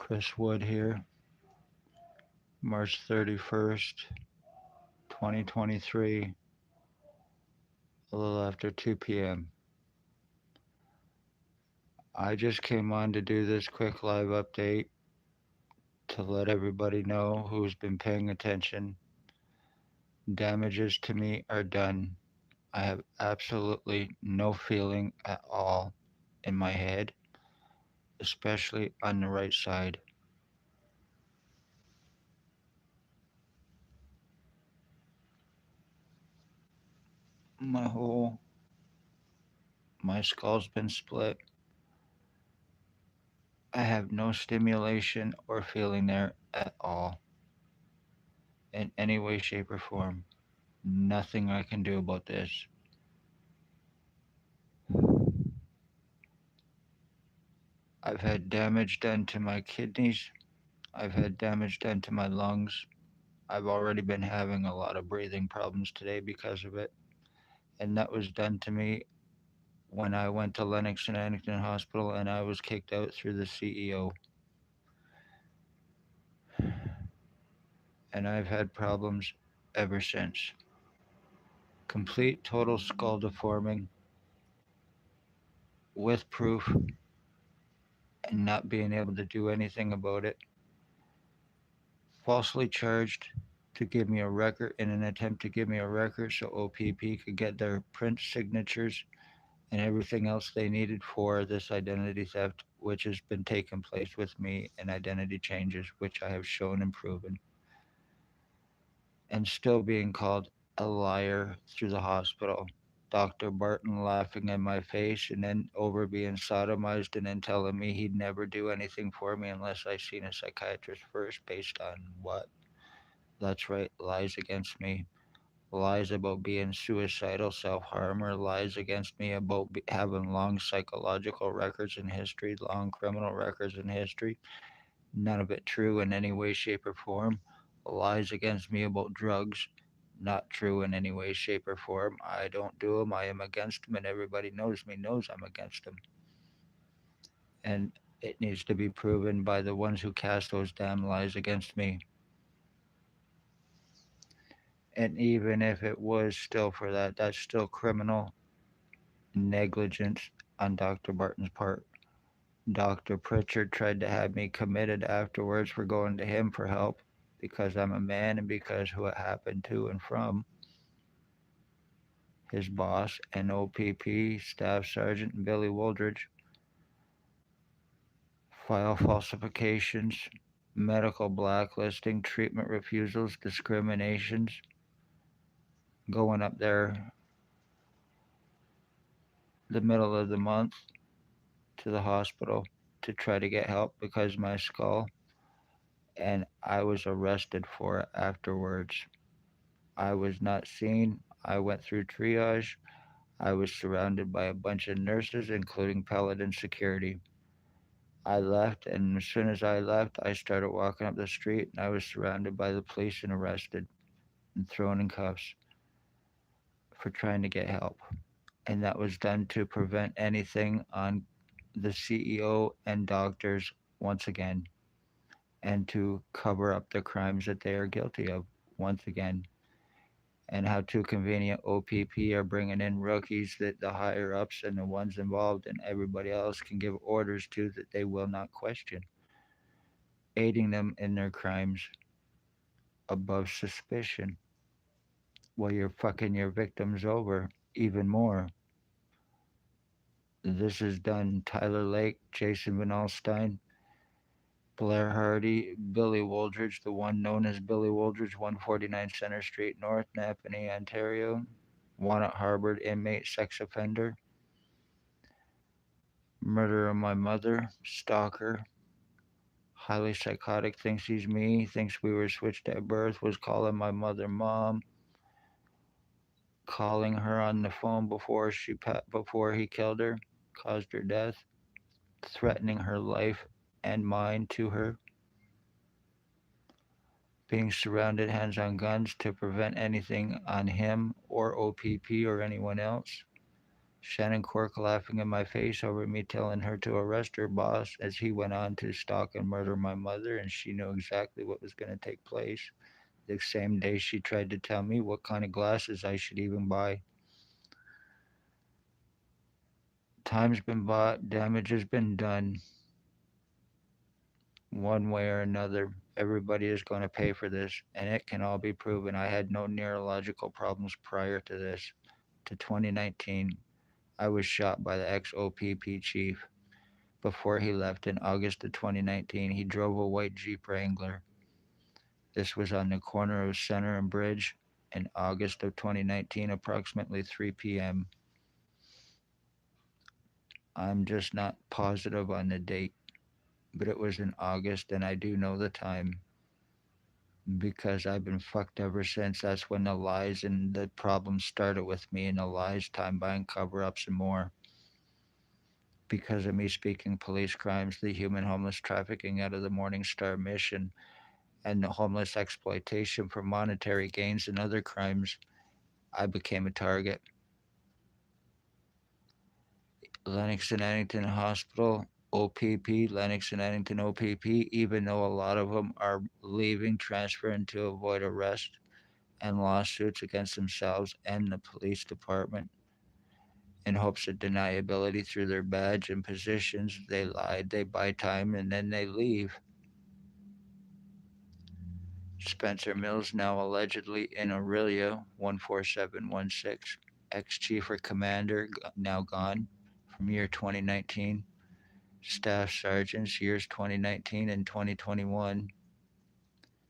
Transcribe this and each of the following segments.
Chris Wood here, March 31st, 2023, a little after 2 p.m. I just came on to do this quick live update to let everybody know who's been paying attention. Damages to me are done. I have absolutely no feeling at all in my head, especially on the right side. My whole my skull's been split. I have no stimulation or feeling there at all in any way, shape, or form. Nothing I can do about this. I've had damage done to my kidneys. I've had damage done to my lungs. I've already been having a lot of breathing problems today because of it. And that was done to me when I went to Lennox and Addington Hospital and I was kicked out through the CEO. And I've had problems ever since. Complete total skull deforming with proof and not being able to do anything about it. Falsely charged to give me a record in an attempt to give me a record so O.P.p could get their print signatures and everything else they needed for this identity theft, which has been taking place with me and identity changes, which I have shown and proven, and still being called a liar through the hospital. Dr. Barton laughing in my face and then over being sodomized and then telling me he'd never do anything for me unless I seen a psychiatrist first based on what? That's right, lies against me. Lies about being suicidal, self harm, or lies against me about having long psychological records in history, long criminal records in history. None of it true in any way, shape, or form. Lies against me about drugs. Not true in any way, shape, or form. I don't do them. I am against them, and everybody knows me, knows I'm against them. And it needs to be proven by the ones who cast those damn lies against me. And even if it was still for that, that's still criminal negligence on Dr. Barton's part. Dr. Pritchard tried to have me committed afterwards for going to him for help because I'm a man and because what happened to and from his boss and O.P.p, Staff Sergeant Billy Wooldridge, file falsifications, medical blacklisting, treatment refusals, discriminations, going up there the middle of the month to the hospital to try to get help because my skull, and I was arrested for it afterwards. I was not seen. I went through triage. I was surrounded by a bunch of nurses, including Paladin security. I left, and as soon as I left, I started walking up the street, and I was surrounded by the police and arrested and thrown in cuffs for trying to get help. And that was done to prevent anything on the CEO and doctors once again, and to cover up the crimes that they are guilty of once again. And how too convenient O.P.p are bringing in rookies that the higher ups and the ones involved and everybody else can give orders to that they will not question, aiding them in their crimes above suspicion while you're fucking your victims over even more. This is done Tyler Lake, Jason Van Alstyne, Blair Hardy, Billy Wooldridge, the one known as Billy Wooldridge, 149 Center Street North, Napanee, Ontario, wanted harbored inmate sex offender, murder of my mother, stalker, highly psychotic, thinks he's me, thinks we were switched at birth, was calling my mother mom, calling her on the phone before he killed her, caused her death, threatening her life and mine to her, being surrounded hands on guns to prevent anything on him or O.P.p or anyone else, Shannon Cork laughing in my face over me telling her to arrest her boss as he went on to stalk and murder my mother, and she knew exactly what was going to take place. The same day she tried to tell me what kind of glasses I should even buy. Time's been bought, damage has been done, one way or another. Everybody is going to pay for this, and it can all be proven. I had no neurological problems prior to this. To 2019, I was shot by the ex O.P.p chief. Before he left in August of 2019, he drove a white Jeep Wrangler. This was on the corner of Center and Bridge in August of 2019, approximately 3 p.m. I'm just not positive on the date, but it was in August, and I do know the time because I've been fucked ever since. That's when the lies and the problems started with me, and the lies, time buying, cover ups, and more. Because of me speaking police crimes, the human homeless trafficking out of the Morning Star mission, and the homeless exploitation for monetary gains and other crimes, I became a target. Lennox and Addington Hospital, O.P.p, Lennox and Addington O.P.p, even though a lot of them are leaving, transferring to avoid arrest and lawsuits against themselves and the police department in hopes of deniability through their badge and positions. They lied, they buy time, and then they leave. Spencer Mills, now allegedly in Aurelia, 14716, ex chief or commander, now gone from year 2019. Staff sergeants, years 2019 and 2021.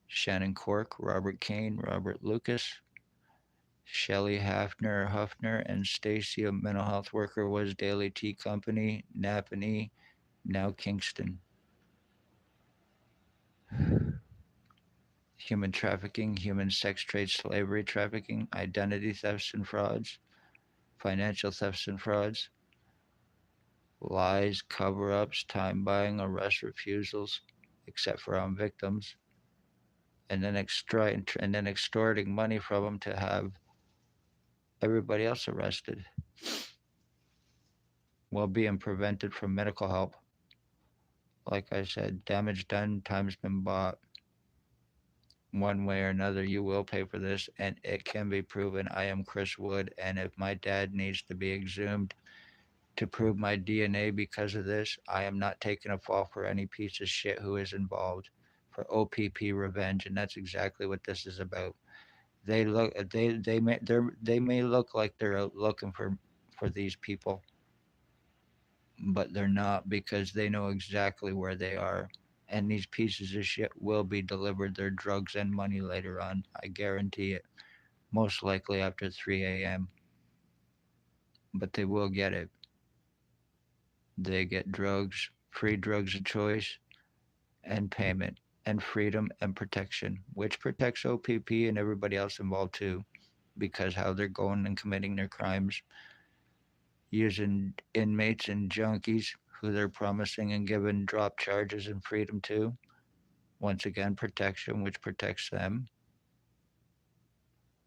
Shannon Cork, Robert Kane, Robert Lucas, Shelley Huffner, and Stacy, a mental health worker, was Daily Tea Company, Napanee, now Kingston. Human trafficking, human sex trade, slavery trafficking, identity thefts and frauds, financial thefts and frauds, lies, cover ups, time buying, arrest refusals, except for on victims, and then extorting money from them to have everybody else arrested while being prevented from medical help. Like I said, damage done, time's been bought. One way or another, you will pay for this, and it can be proven. I am Chris Wood, and if my dad needs to be exhumed to prove my DNA because of this, I am not taking a fall for any piece of shit who is involved for O.P.p revenge, and that's exactly what this is about. They may look like they're out looking for these people, but they're not because they know exactly where they are. And these pieces of shit will be delivered their drugs and money later on. I guarantee it. Most likely after 3 a.m. But they will get it. They get drugs, free drugs of choice, and payment, and freedom and protection, which protects O.P.p and everybody else involved too, because how they're going and committing their crimes using inmates and junkies who they're promising and giving drop charges and freedom to. Once again, protection, which protects them.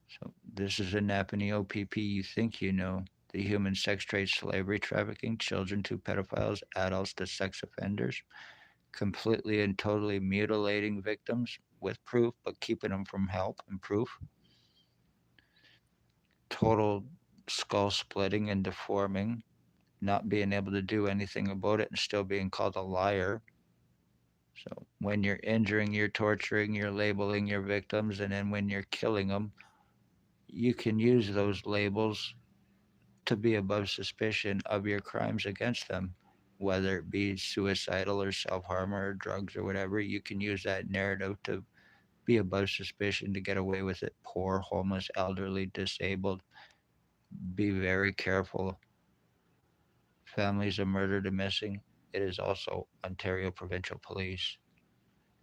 So this is a Napanee O.P.p you think you know. The human sex trade, slavery trafficking, children to pedophiles, adults to sex offenders, completely and totally mutilating victims with proof, but keeping them from help and proof. Total skull splitting and deforming, not being able to do anything about it and still being called a liar. So when you're injuring, you're torturing, you're labeling your victims, and then when you're killing them, you can use those labels to be above suspicion of your crimes against them, whether it be suicidal or self harm or drugs or whatever. You can use that narrative to be above suspicion to get away with it. Poor, homeless, elderly, disabled. Be very careful. Families of murdered and missing. It is also Ontario Provincial Police.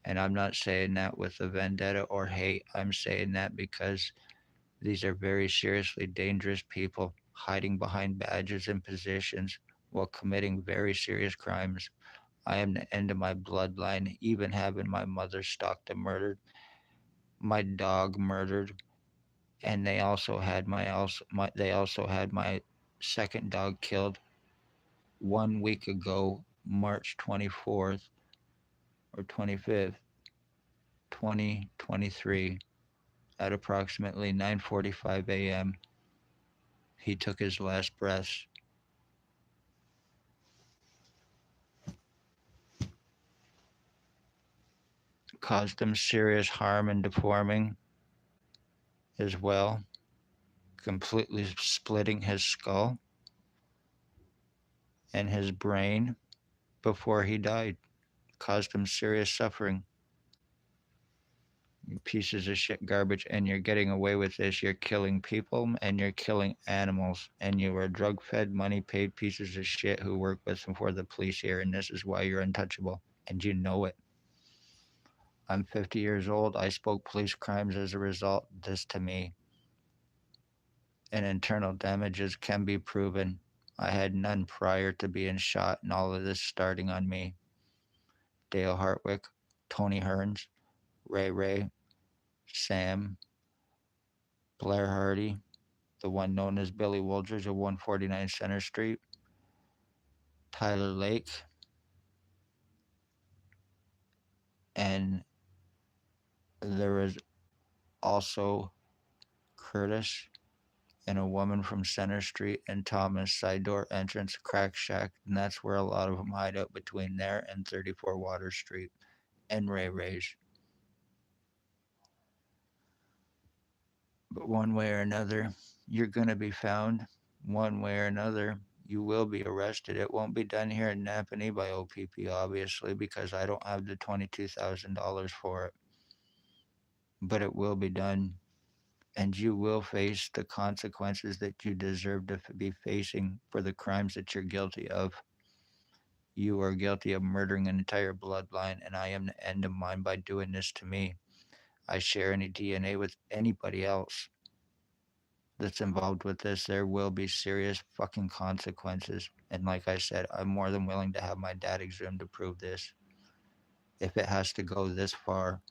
And I'm not saying that with a vendetta or hate. I'm saying that because these are very seriously dangerous people hiding behind badges and positions while committing very serious crimes. I am the end of my bloodline, even having my mother stalked and murdered, my dog murdered, and they also had my second dog killed 1 week ago, March 24th or 25th, 2023, at approximately 9:45 a.m. He took his last breaths. Caused him serious harm and deforming as well, completely splitting his skull and his brain before he died. Caused him serious suffering. You pieces of shit garbage, and you're getting away with this. You're killing people and you're killing animals, and you are drug fed, money paid pieces of shit who work with and for the police here, and this is why you're untouchable, and you know it. I'm 50 years old. I spoke police crimes as a result. This to me, and internal damages can be proven. I had none prior to being shot, and all of this starting on me. Dale Hartwick, Tony Hearns, Ray Ray, Sam, Blair Hardy, the one known as Billy Wooldridge of 149 Center Street, Tyler Lake, and there was also Curtis and a woman from Center Street and Thomas side door entrance crack shack, and that's where a lot of them hide out between there and 34 Water Street and Ray Ray's. But one way or another, you're going to be found. One way or another, you will be arrested. It won't be done here in Napanee by O.P.p, obviously, because I don't have the $22,000 for it. But it will be done, and you will face the consequences that you deserve to be facing for the crimes that you're guilty of. You are guilty of murdering an entire bloodline, and I am the end of mine by doing this to me. I share any DNA with anybody else that's involved with this, there will be serious fucking consequences. And like I said, I'm more than willing to have my dad exhumed to prove this. If it has to go this far,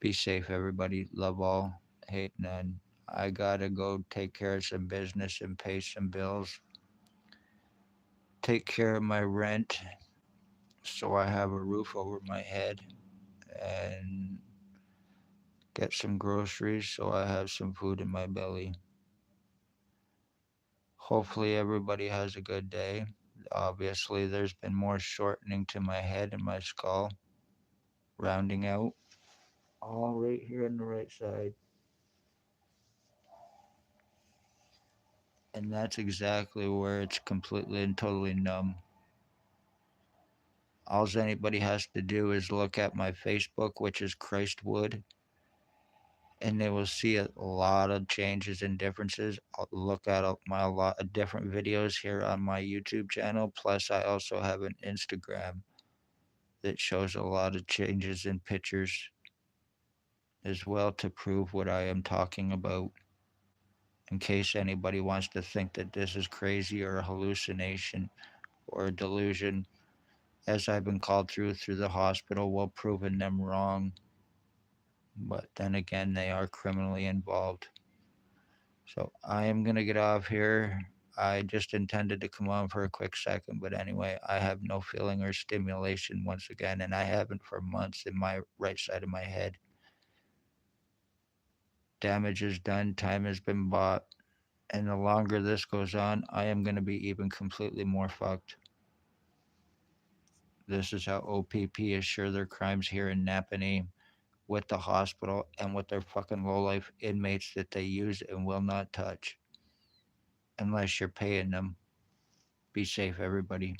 be safe, everybody. Love all, hate none. I gotta go take care of some business and pay some bills. Take care of my rent so I have a roof over my head, and get some groceries so I have some food in my belly. Hopefully, everybody has a good day. Obviously, there's been more shortening to my head and my skull, rounding out, all right here on the right side. And that's exactly where it's completely and totally numb. All anybody has to do is look at my Facebook, which is Christwood, and they will see a lot of changes and differences. I'll look at my a lot of different videos here on my YouTube channel. Plus, I also have an Instagram that shows a lot of changes in pictures as well to prove what I am talking about, in case anybody wants to think that this is crazy or a hallucination or a delusion, as I've been called through the hospital while proving them wrong. But then again, they are criminally involved. So I am going to get off here. I just intended to come on for a quick second, but anyway, I have no feeling or stimulation once again, and I haven't for months in my right side of my head. Damage is done, time has been bought, and the longer this goes on, I am going to be even completely more fucked. This is how O.P.p assure their crimes here in Napanee with the hospital and with their fucking low-life inmates that they use and will not touch unless you're paying them. Be safe, everybody.